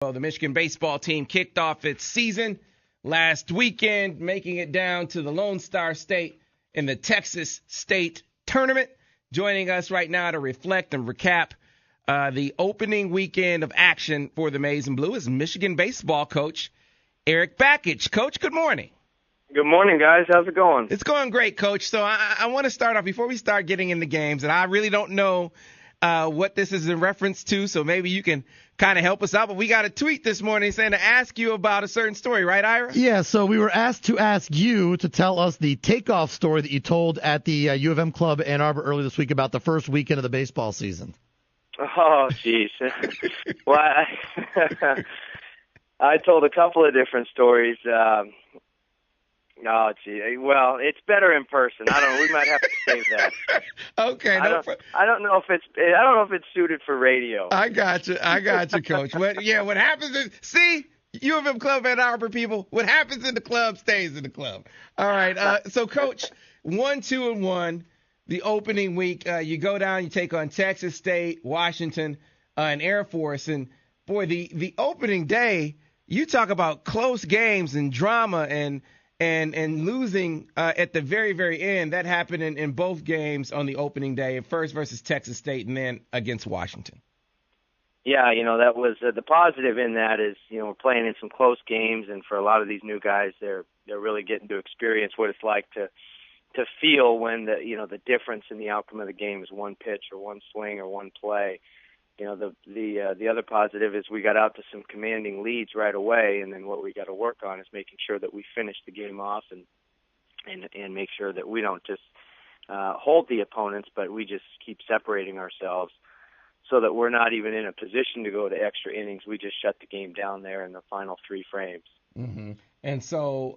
Well, the Michigan baseball team kicked off its season last weekend, making it down to the Lone Star State in the Texas State Tournament. Joining us right now to reflect and recap the opening weekend of action for the Maize and Blue is Michigan baseball coach Eric Bakich. Coach, good morning. Good morning, guys. How's it going? It's going great, Coach. So I want to start off, before we start getting into games, and I really don't know what this is in reference to, so maybe you can kind of help us out. But we got a tweet this morning saying to ask you about a certain story, right, Ira? Yeah, so we were asked to ask you to tell us the takeoff story that you told at the U of M Club Ann Arbor earlier this week about the first weekend of the baseball season. Oh, jeez. Well, I told a couple of different stories. Oh, gee. Well, it's better in person. I don't know. We might have to save that. Okay. I don't know if it's suited for radio. I got you, Coach. What happens is, see, U of M Club Ann Arbor people, what happens in the club stays in the club. All right. So, Coach, 1-2-1, the opening week. You go down, you take on Texas State, Washington, and Air Force. And, boy, the opening day, you talk about close games and drama and losing at the very, very end. That happened in both games on the opening day, first versus Texas State and then against Washington. Yeah, that was the positive in that is, we're playing in some close games, and for a lot of these new guys, they're really getting to experience what it's like to feel when the difference in the outcome of the game is one pitch or one swing or one play. The other positive is we got out to some commanding leads right away, and then what we got to work on is making sure that we finish the game off and make sure that we don't just hold the opponents, but we just keep separating ourselves so that we're not even in a position to go to extra innings. We just shut the game down there in the final three frames. Mm-hmm. And so,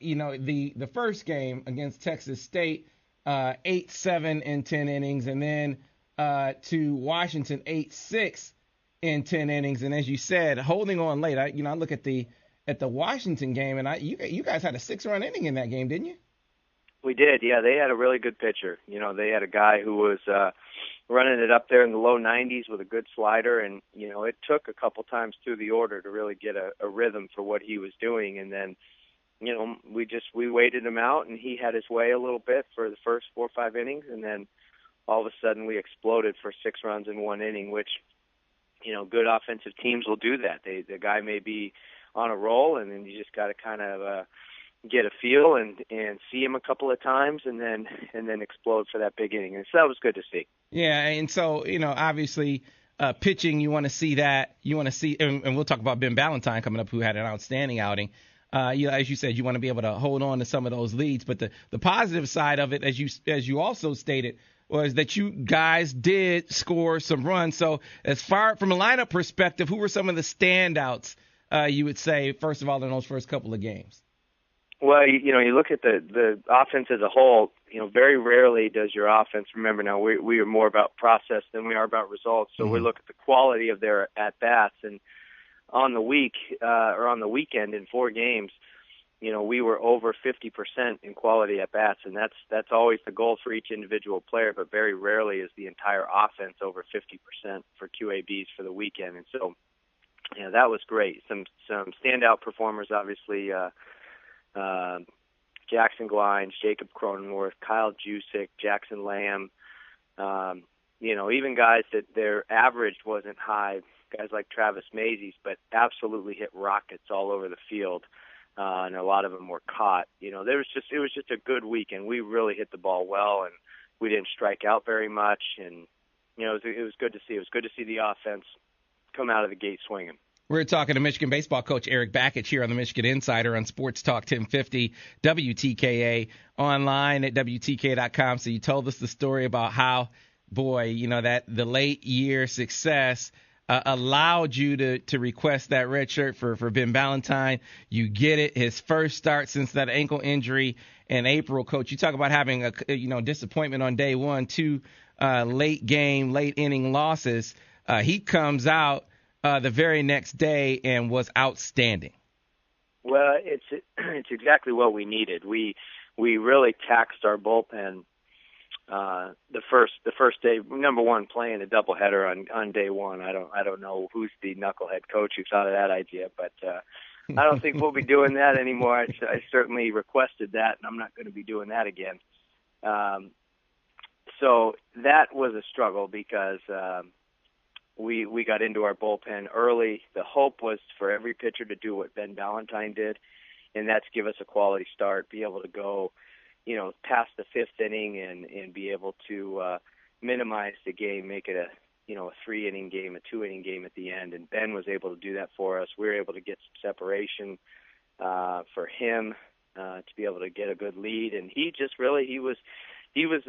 the first game against Texas State, 8-7 in 10 innings, and then to Washington 8-6 in 10 innings, and as you said, holding on late. I look at the Washington game, and you guys had a 6-run inning in that game, didn't you? We did, yeah. They had a really good pitcher. They had a guy who was running it up there in the low 90s with a good slider, and it took a couple times through the order to really get a rhythm for what he was doing, and then we waited him out, and he had his way a little bit for the first 4 or 5 innings, and then all of a sudden we exploded for 6 runs in 1 inning, which, good offensive teams will do that. The guy may be on a roll, and then you just got to kind of get a feel and see him a couple of times and then explode for that big inning. And so that was good to see. Yeah, and so, obviously pitching, you want to see that. You want to see, and we'll talk about Ben Ballantyne coming up, who had an outstanding outing. As you said, you want to be able to hold on to some of those leads. But the positive side of it, as you also stated, was that you guys did score some runs. So as far from a lineup perspective, who were some of the standouts, you would say, first of all, in those first couple of games? Well, you look at the offense as a whole, very rarely does your offense, remember now, we are more about process than we are about results. So we look at the quality of their at-bats. And on the weekend in 4 games, we were over 50% in quality at bats, and that's always the goal for each individual player, but very rarely is the entire offense over 50% for QABs for the weekend. And so, that was great. Some standout performers, obviously, Jackson Glines, Jacob Cronenworth, Kyle Jusick, Jackson Lamb, even guys that their average wasn't high, guys like Travis Mazies, but absolutely hit rockets all over the field. And a lot of them were caught. It was just a good weekend. We really hit the ball well, and we didn't strike out very much. And it was good to see. It was good to see the offense come out of the gate swinging. We're talking to Michigan baseball coach Eric Bakich here on the Michigan Insider on Sports Talk 1050 WTKA, online at WTKA.com. So you told us the story about how, that the late year success allowed you to request that red shirt for Ben Ballantyne. You get it, his first start since that ankle injury in April. Coach, you talk about having a disappointment on day one, 2 late inning losses. He comes out the very next day and was outstanding. Well, it's exactly what we needed. We really taxed our bullpen the first day, number one, playing a doubleheader on day one. I don't know who's the knucklehead coach who thought of that idea, but I don't think we'll be doing that anymore. I certainly requested that, and I'm not going to be doing that again. So that was a struggle because we got into our bullpen early. The hope was for every pitcher to do what Ben Ballantyne did, and that's give us a quality start, be able to go, past the fifth inning and be able to minimize the game, make it a 3-inning game, a 2-inning game at the end. And Ben was able to do that for us. We were able to get some separation for him to be able to get a good lead. And he was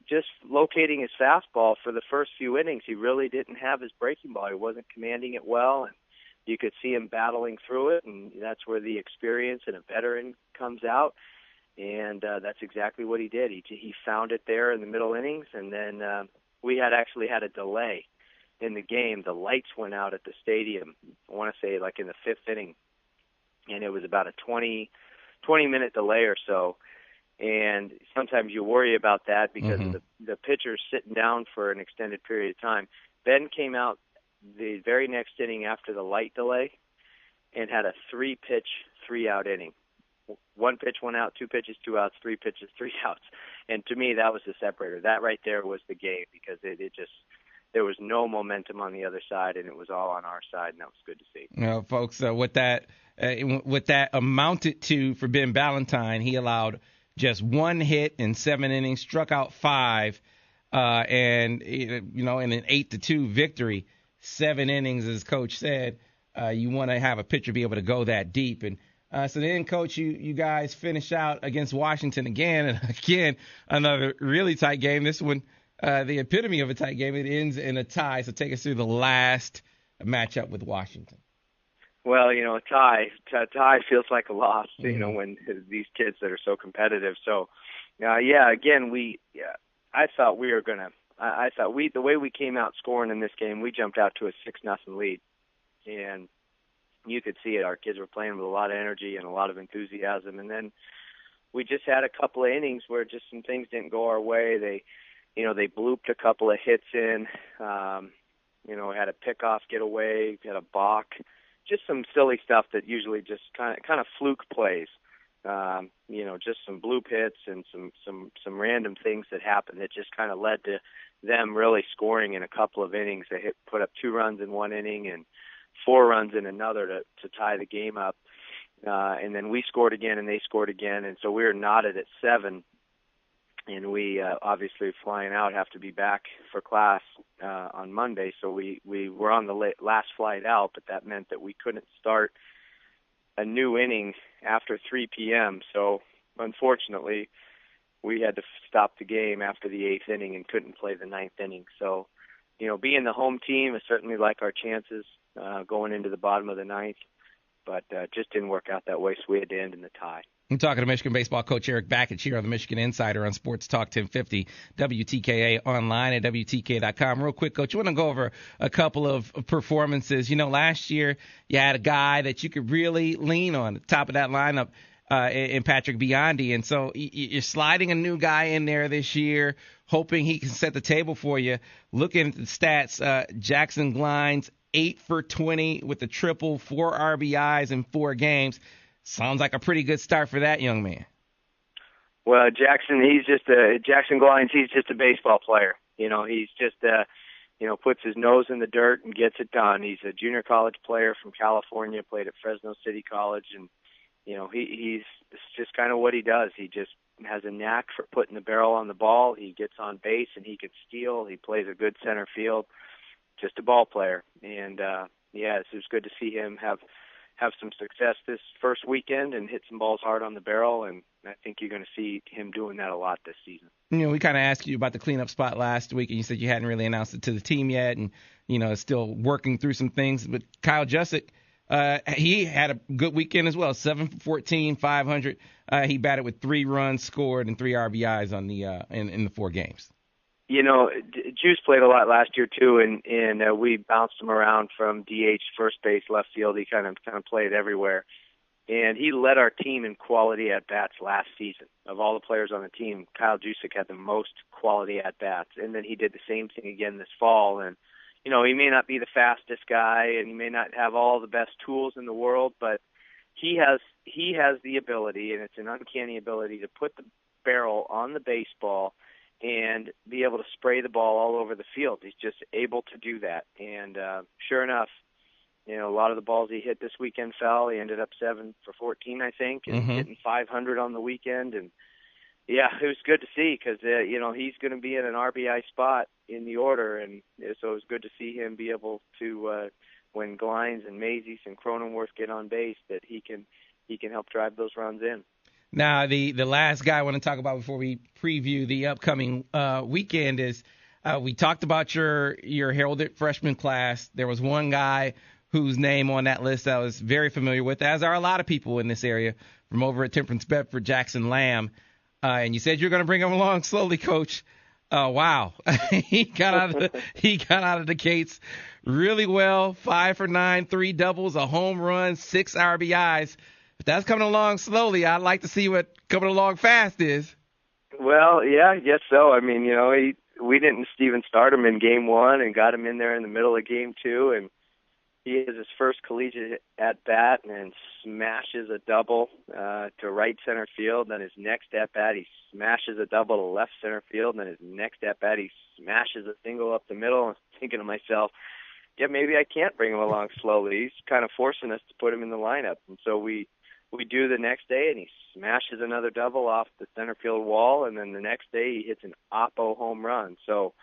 just locating his fastball for the first few innings. He really didn't have his breaking ball. He wasn't commanding it well, and you could see him battling through it. And that's where the experience and a veteran comes out. And that's exactly what he did. He found it there in the middle innings, and then we actually had a delay in the game. The lights went out at the stadium, I want to say like in the fifth inning, and it was about a 20-minute delay or so. And sometimes you worry about that because of the pitchers sitting down for an extended period of time. Ben came out the very next inning after the light delay and had a 3-pitch, 3-out inning. 1 pitch, 1 out, 2 pitches, 2 outs, 3 pitches, 3 outs. And to me, that was the separator. That right there was the game because there was no momentum on the other side, and it was all on our side, and that was good to see. Folks, what that amounted to for Ben Ballantyne, he allowed just 1 hit in 7 innings, struck out 5, and in an 8-2 victory, 7 innings, as Coach said. You want to have a pitcher be able to go that deep, and so then, Coach, you guys finish out against Washington again, and again, another really tight game. This one, the epitome of a tight game. It ends in a tie. So take us through the last matchup with Washington. Well, a tie feels like a loss, when these kids that are so competitive. So, again, I thought the way we came out scoring in this game, we jumped out to a 6-0 lead, and you could see it. Our kids were playing with a lot of energy and a lot of enthusiasm. And then we just had a couple of innings where just some things didn't go our way. They blooped a couple of hits in, had a pickoff get away, had a balk, just some silly stuff that usually just kind of fluke plays. Just some bloop hits and some random things that happened that just kind of led to them really scoring in a couple of innings. They put up 2 runs in 1 inning and 4 runs in another to tie the game up. And then we scored again and they scored again. And so we were knotted at 7. And we obviously flying out have to be back for class on Monday. So we were on the last flight out, but that meant that we couldn't start a new inning after 3 p.m. So unfortunately, we had to stop the game after the 8th inning and couldn't play the 9th inning. So, being the home team, I certainly like our chances going into the bottom of the 9th, but just didn't work out that way, so we had to end in the tie. I'm talking to Michigan baseball coach Eric Bakich here on the Michigan Insider on Sports Talk 1050, WTKA online at WTKA.com. Real quick, Coach, you want to go over a couple of performances. Last year you had a guy that you could really lean on at the top of that lineup in Patrick Biondi, and so you're sliding a new guy in there this year, hoping he can set the table for you. Looking at the stats, Jackson Glines, 8 for 20 with a triple, 4 RBIs in 4 games. Sounds like a pretty good start for that young man. Well, Jackson Glines, he's just a baseball player. He's just, puts his nose in the dirt and gets it done. He's a junior college player from California, played at Fresno City College, and, it's just kind of what he does. He just has a knack for putting the barrel on the ball. He gets on base and he can steal. He plays a good center field. Just a ball player. And, it was good to see him have some success this first weekend and hit some balls hard on the barrel, and I think you're going to see him doing that a lot this season. We kind of asked you about the cleanup spot last week, and you said you hadn't really announced it to the team yet, and, still working through some things. But Kyle Jussick, he had a good weekend as well, 7 for 14, 500. He batted with 3 runs scored and 3 RBIs on the in the 4 games. Juice played a lot last year too, and we bounced him around from DH, first base, left field. He kind of played everywhere. And he led our team in quality at-bats last season. Of all the players on the team, Kyle Juszczyk had the most quality at-bats. And then he did the same thing again this fall. And, you know, he may not be the fastest guy and he may not have all the best tools in the world, but he has the ability, and it's an uncanny ability, to put the barrel on the baseball and be able to spray the ball all over the field. He's just able to do that. And sure enough, you know, a lot of the balls he hit this weekend fell. He ended up 7 for 14, I think, and hitting 500 on the weekend. And, yeah, it was good to see because, you know, he's going to be in an RBI spot in the order. And so it was good to see him be able to, when Glines and Mazies and Cronenworth get on base, that he can help drive those runs in. Now, the last guy I want to talk about before we preview the upcoming weekend is we talked about your heralded freshman class. There was one guy whose name on that list I was very familiar with, as are a lot of people in this area from over at Temperance Bedford, Jackson Lamb. And you said you're going to bring him along slowly, Coach. Wow. he got out of the gates really well. 5 for 9, 3 doubles, a home run, 6 RBIs. If that's coming along slowly, I'd like to see what coming along fast is. Well, yeah, I guess so. I mean, you know, we didn't even start him in game 1 and got him in there in the middle of game 2, and he has his first collegiate at-bat and smashes a double to right center field. Then his next at-bat, he smashes a double to left center field. And then his next at-bat, he smashes a single up the middle. I'm thinking to myself, yeah, maybe I can't bring him along slowly. He's kind of forcing us to put him in the lineup. And so we do the next day, and he smashes another double off the center field wall. And then the next day, he hits an oppo home run. So,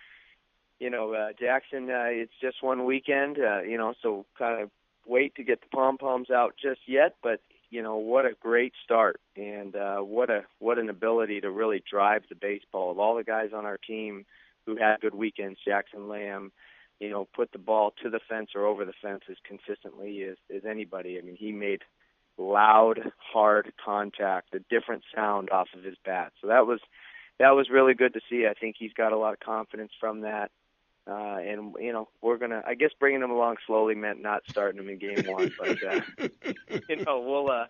you know, Jackson, it's just one weekend, you know, so kind of wait to get the pom-poms out just yet. But, you know, what a great start, and what an ability to really drive the baseball. Of all the guys on our team who had good weekends, Jackson Lamb, you know, put the ball to the fence or over the fence as consistently as anybody. I mean, he made loud, hard contact, a different sound off of his bat. So that was really good to see. I think he's got a lot of confidence from that. And, you know, we're going to, I guess bringing him along slowly meant not starting him in game 1, but, you know,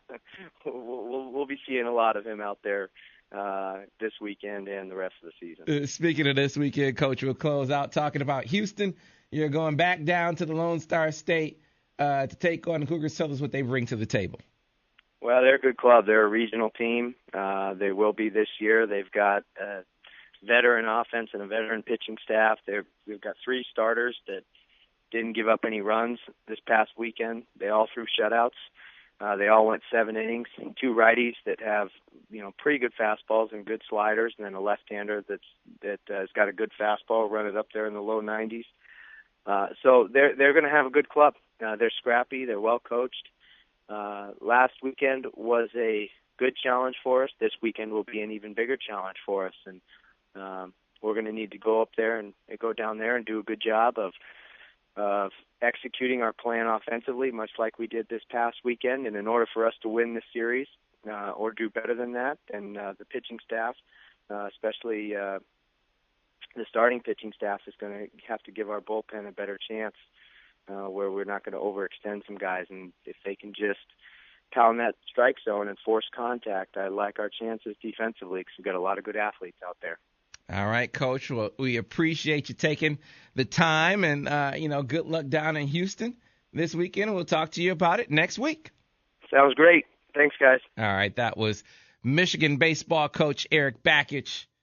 we'll be seeing a lot of him out there this weekend and the rest of the season. Speaking of this weekend, Coach, we'll close out talking about Houston. You're going back down to the Lone Star State to take on the Cougars. Tell us what they bring to the table. Well, they're a good club. They're a regional team. They will be this year. They've got veteran offense and a veteran pitching staff. We've got 3 starters that didn't give up any runs this past weekend. They all threw shutouts. They all went 7 innings. 2 righties that have, you know, pretty good fastballs and good sliders, and then a left-hander that has got a good fastball, run it up there in the low 90s. So they're going to have a good club. They're scrappy. They're well coached. Last weekend was a good challenge for us. This weekend will be an even bigger challenge for us, and we're going to need to go down there and do a good job of executing our plan offensively, much like we did this past weekend. And in order for us to win this series or do better than that, then the pitching staff, especially the starting pitching staff, is going to have to give our bullpen a better chance, where we're not going to overextend some guys. And if they can just pound that strike zone and force contact, I like our chances defensively because we've got a lot of good athletes out there. All right, Coach. Well, we appreciate you taking the time, and, you know, good luck down in Houston this weekend. We'll talk to you about it next week. Sounds great. Thanks, guys. All right. That was Michigan baseball coach Eric Bakich.